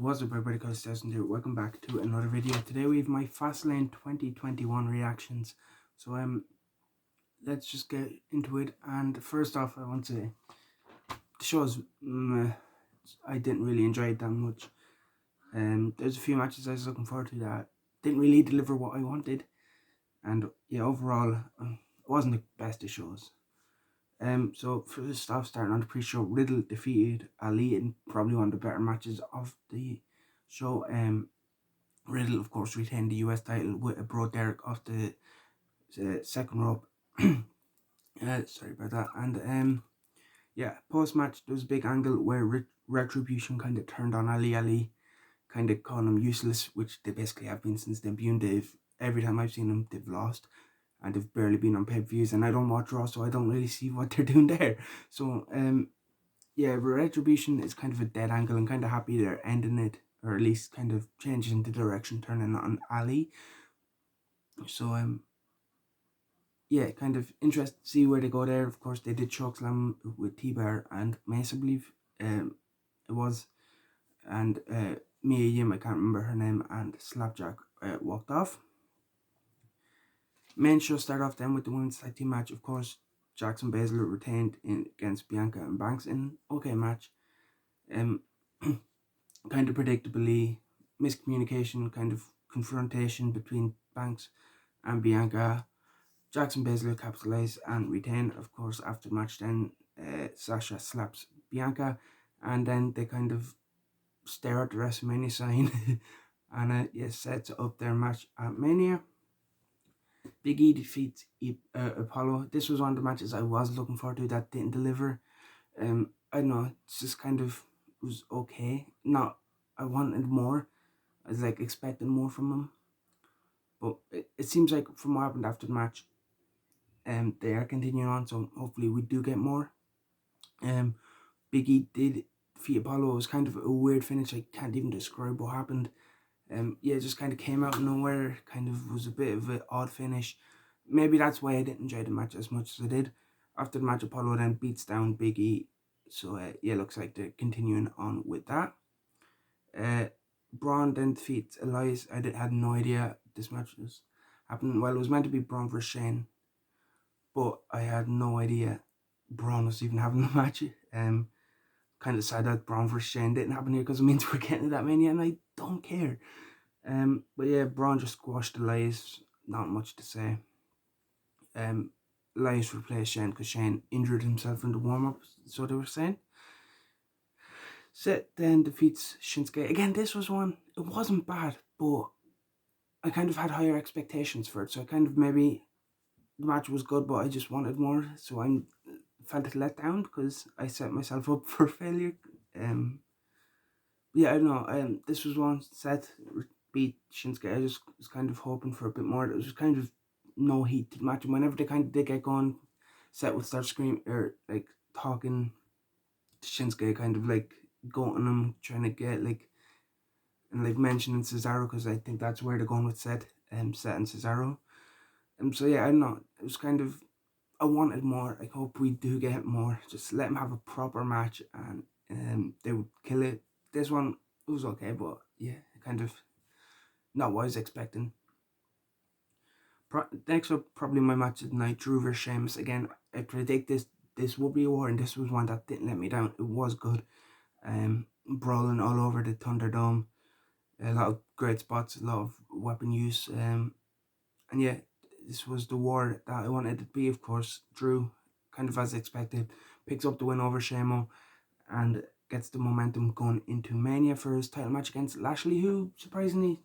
What's up everybody, Cause here. Welcome back to another video. Today we have my Fastlane 2021 reactions. So let's just get into it. And first off, I want to say the show's I didn't really enjoy it that much. There's a few matches I was looking forward to that didn't really deliver what I wanted. And yeah, overall, it wasn't the best of shows. So first off, starting on the pre-show, Riddle defeated Ali in probably one of the better matches of the show. Riddle, of course, retained the US title with a Bro Derek off the second rope. Sorry about that. And yeah, post match, there was a big angle where Retribution kind of turned on Ali. Ali kind of called him useless, which they basically have been since debuting. Every time I've seen them, they've lost, and they've barely been on pay-per-views. And I don't watch Raw, so I don't really see what they're doing there. So yeah, Retribution is kind of a dead angle. I'm kind of happy they're ending it, or at least kind of changing the direction, turning on Ali. So yeah, kind of interested to see where they go there. Of course, they did chokeslam with T-Bar and Mace, I believe it was, and Mia Yim, I can't remember her name, and Slapjack walked off. Main show started off then with the women's tag team match. Of course, Jackson Baszler retained against Bianca and Banks in okay match. Kind of predictably, miscommunication, kind of confrontation between Banks and Bianca. Jackson Baszler capitalized and retained. Of course, after the match then Sasha slaps Bianca, and then they kind of stare at the WrestleMania sign and yeah, sets up their match at Mania. Big E defeats Apollo. This was one of the matches I was looking forward to that didn't deliver. I don't know, it's just kind of was okay. Not, I wanted more. I was like expecting more from him, but it seems like from what happened after the match, they are continuing on, so hopefully we do get more. Big E did defeat Apollo. It was kind of a weird finish. I can't even describe what happened. Yeah, it just kind of came out of nowhere. Kind of was a bit of an odd finish. Maybe that's why I didn't enjoy the match as much as I did. After the match, Apollo then beats down Big E. So yeah, looks like they're continuing on with that. Braun then defeats Elias. Had no idea this match was happening. Well, it was meant to be Braun versus Shane, but I had no idea Braun was even having the match. Kind of sad that Braun versus Shane didn't happen here because it means we're getting to that Mania, and I don't care. But yeah, Braun just squashed Elias. Not much to say. Elias replaced Shane because Shane injured himself in the warm-up, so they were saying. Seth then defeats Shinsuke. Again, this was one, it wasn't bad, but I kind of had higher expectations for it. So I kind of maybe, the match was good, but I just wanted more. So I felt let down because I set myself up for failure. Yeah, I don't know. This was one, Seth beat Shinsuke. I just was kind of hoping for a bit more. It was kind of no heat to the match. And whenever they kind of did get going, Seth would start screaming or like talking to Shinsuke, kind of like going him, trying to get like, and like mentioning Cesaro, because I think that's where they're going with Seth and Cesaro. So yeah, I don't know. It was kind of, I wanted more. I hope we do get more. Just let them have a proper match and they would kill it. This one, it was okay, but yeah, kind of not what I was expecting. Next up, probably my match of the night, Drew vs Sheamus. Again, I predict this will be a war, and this was one that didn't let me down. It was good. Brawling all over the Thunderdome. A lot of great spots, a lot of weapon use. And yeah, this was the war that I wanted it to be. Of course, Drew, kind of as expected, picks up the win over Shamo and gets the momentum going into Mania for his title match against Lashley, who surprisingly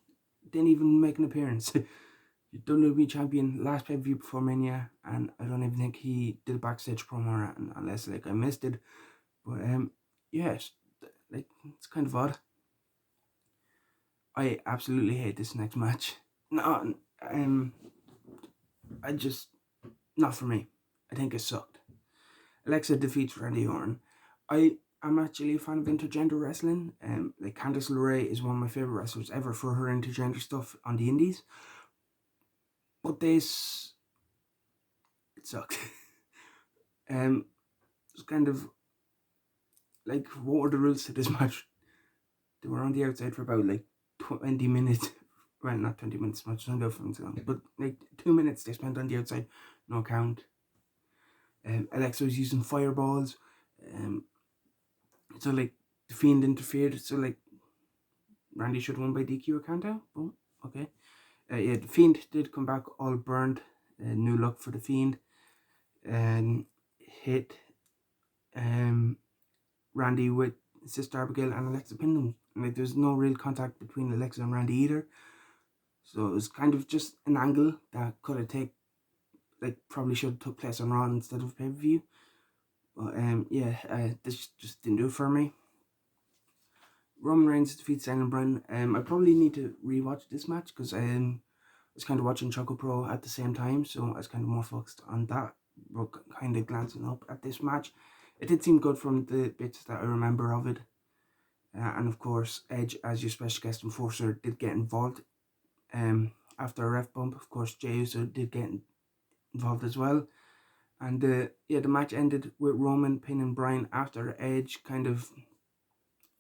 didn't even make an appearance. WWE champion last pay-per-view before Mania, and I don't even think he did a backstage promo unless like I missed it. But yeah, like it's kind of odd. I absolutely hate this next match. No, I just, not for me. I think it sucked. Alexa defeats Randy Orton. I'm actually a fan of intergender wrestling. Like Candice LeRae is one of my favorite wrestlers ever for her intergender stuff on the indies. But this, it sucked. It's kind of like, what were the rules to this match? They were on the outside for about like 20 minutes. Well, not 20 minutes, much longer from long, but like 2 minutes they spent on the outside, no count. Alexa was using fireballs. So like the Fiend interfered. So like Randy should have won by DQ or count out. Boom. Okay. Yeah, the Fiend did come back all burned. New look for the Fiend. And hit Randy with Sister Abigail, and Alexa pinned him. Like there's no real contact between Alexa and Randy either. So it was kind of just an angle that could have taken, like probably should have took place on Raw instead of pay-per-view. But yeah, this just didn't do it for me. Roman Reigns defeats Daniel Bryan. I probably need to rewatch this match because I was kind of watching Choco Pro at the same time, so I was kind of more focused on that, but kind of glancing up at this match. It did seem good from the bits that I remember of it. And of course, Edge, as your special guest enforcer, did get involved. After a ref bump, of course, Jey Uso did get involved as well. And yeah, the match ended with Roman pinning Bryan after Edge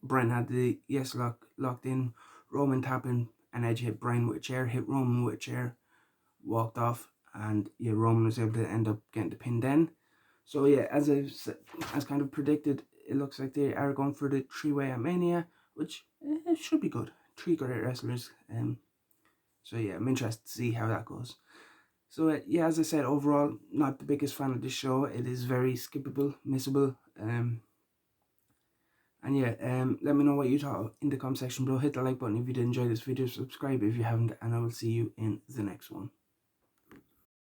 Bryan had the yes lock locked in, Roman tapping, and Edge hit Bryan with a chair, hit Roman with a chair, walked off, and yeah, Roman was able to end up getting the pin then. So yeah, as kind of predicted, it looks like they are going for the three-way at Mania, which should be good. 3 great wrestlers. So yeah, I'm interested to see how that goes. So yeah, as I said, overall, not the biggest fan of this show. It is very skippable, missable. And yeah, let me know what you thought in the comment section below. Hit the like button if you did enjoy this video. Subscribe if you haven't, and I will see you in the next one.